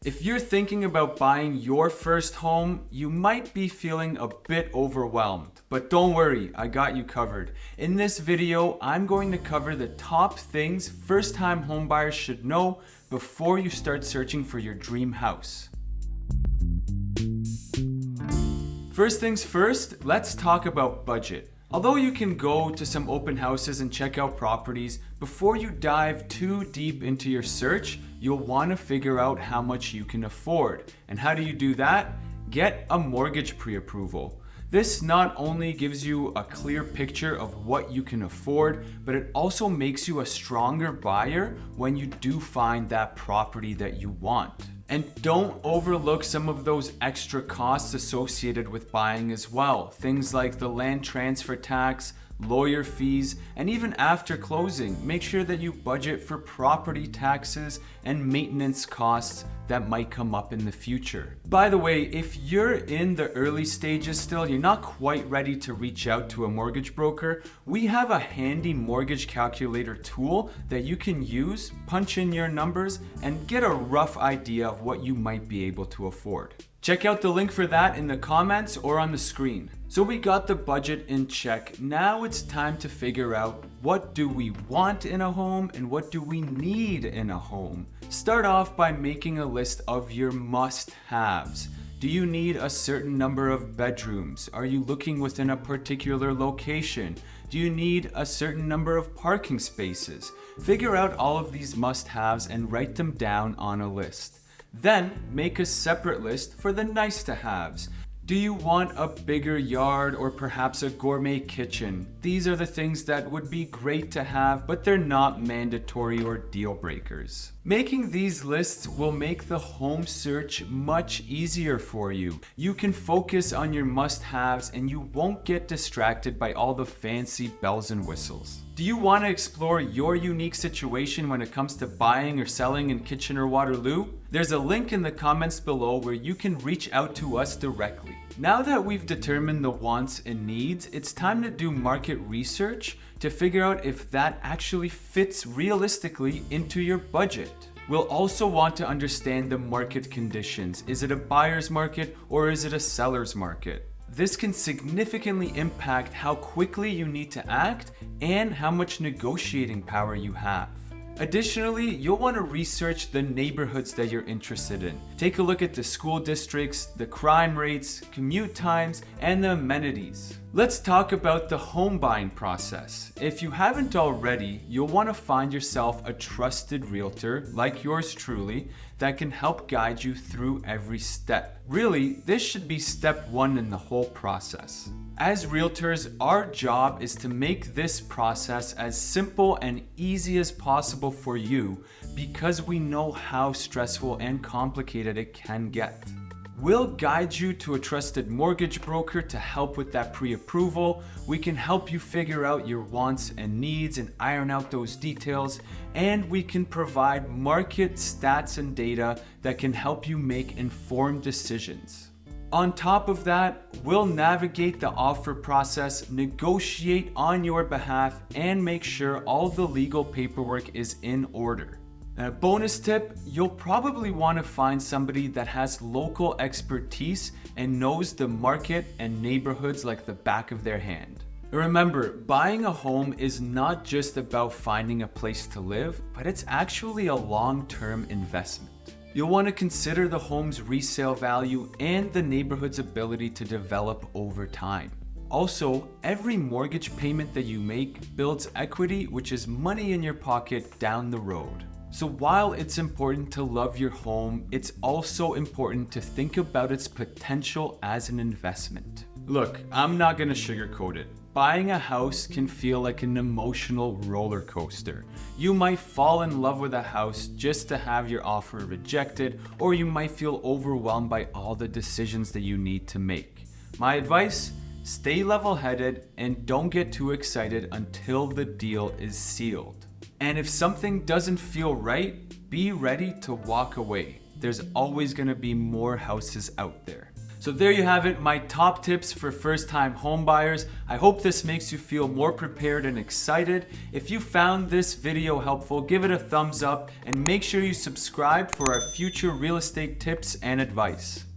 If you're thinking about buying your first home, you might be feeling a bit overwhelmed, but don't worry, I got you covered. In this video, I'm going to cover the top things first-time homebuyers should know before you start searching for your dream house. First things first, let's talk about budget. Although you can go to some open houses and check out properties, before you dive too deep into your search, you'll want to figure out how much you can afford. And how do you do that? Get a mortgage pre-approval. This not only gives you a clear picture of what you can afford, but it also makes you a stronger buyer when you do find that property that you want. And don't overlook some of those extra costs associated with buying as well. Things like the land transfer tax, lawyer fees, and even after closing, make sure that you budget for property taxes and maintenance costs that might come up in the future. By the way, if you're in the early stages still, you're not quite ready to reach out to a mortgage broker, we have a handy mortgage calculator tool that you can use, punch in your numbers, and get a rough idea of what you might be able to afford. Check out the link for that in the comments or on the screen. So we got the budget in check. Now it's time to figure out what do we want in a home and what do we need in a home. Start off by making a list of your must-haves. Do you need a certain number of bedrooms? Are you looking within a particular location? Do you need a certain number of parking spaces? Figure out all of these must-haves and write them down on a list. Then make a separate list for the nice-to-haves. Do you want a bigger yard or perhaps a gourmet kitchen? These are the things that would be great to have, but they're not mandatory or deal breakers. Making these lists will make the home search much easier for you. You can focus on your must-haves and you won't get distracted by all the fancy bells and whistles. Do you want to explore your unique situation when it comes to buying or selling in Kitchener-Waterloo? There's a link in the comments below where you can reach out to us directly. Now that we've determined the wants and needs, it's time to do market research to figure out if that actually fits realistically into your budget. We'll also want to understand the market conditions. Is it a buyer's market or is it a seller's market? This can significantly impact how quickly you need to act and how much negotiating power you have. Additionally, you'll want to research the neighborhoods that you're interested in. Take a look at the school districts, the crime rates, commute times, and the amenities. Let's talk about the home buying process. If you haven't already, you'll want to find yourself a trusted realtor like yours truly that can help guide you through every step. Really, this should be step one in the whole process. As realtors, our job is to make this process as simple and easy as possible for you because we know how stressful and complicated it can get. We'll guide you to a trusted mortgage broker to help with that pre-approval. We can help you figure out your wants and needs and iron out those details. And we can provide market stats and data that can help you make informed decisions. On top of that, we'll navigate the offer process, negotiate on your behalf, and make sure all the legal paperwork is in order. A bonus tip, you'll probably want to find somebody that has local expertise and knows the market and neighborhoods like the back of their hand. Remember, buying a home is not just about finding a place to live, but it's actually a long-term investment. You'll want to consider the home's resale value and the neighborhood's ability to develop over time. Also, every mortgage payment that you make builds equity, which is money in your pocket down the road. So while it's important to love your home, it's also important to think about its potential as an investment. Look, I'm not gonna sugarcoat it. Buying a house can feel like an emotional roller coaster. You might fall in love with a house just to have your offer rejected, or you might feel overwhelmed by all the decisions that you need to make. My advice? Stay level-headed and don't get too excited until the deal is sealed. And if something doesn't feel right, be ready to walk away. There's always gonna be more houses out there. So there you have it, my top tips for first-time home buyers. I hope this makes you feel more prepared and excited. If you found this video helpful, give it a thumbs up and make sure you subscribe for our future real estate tips and advice.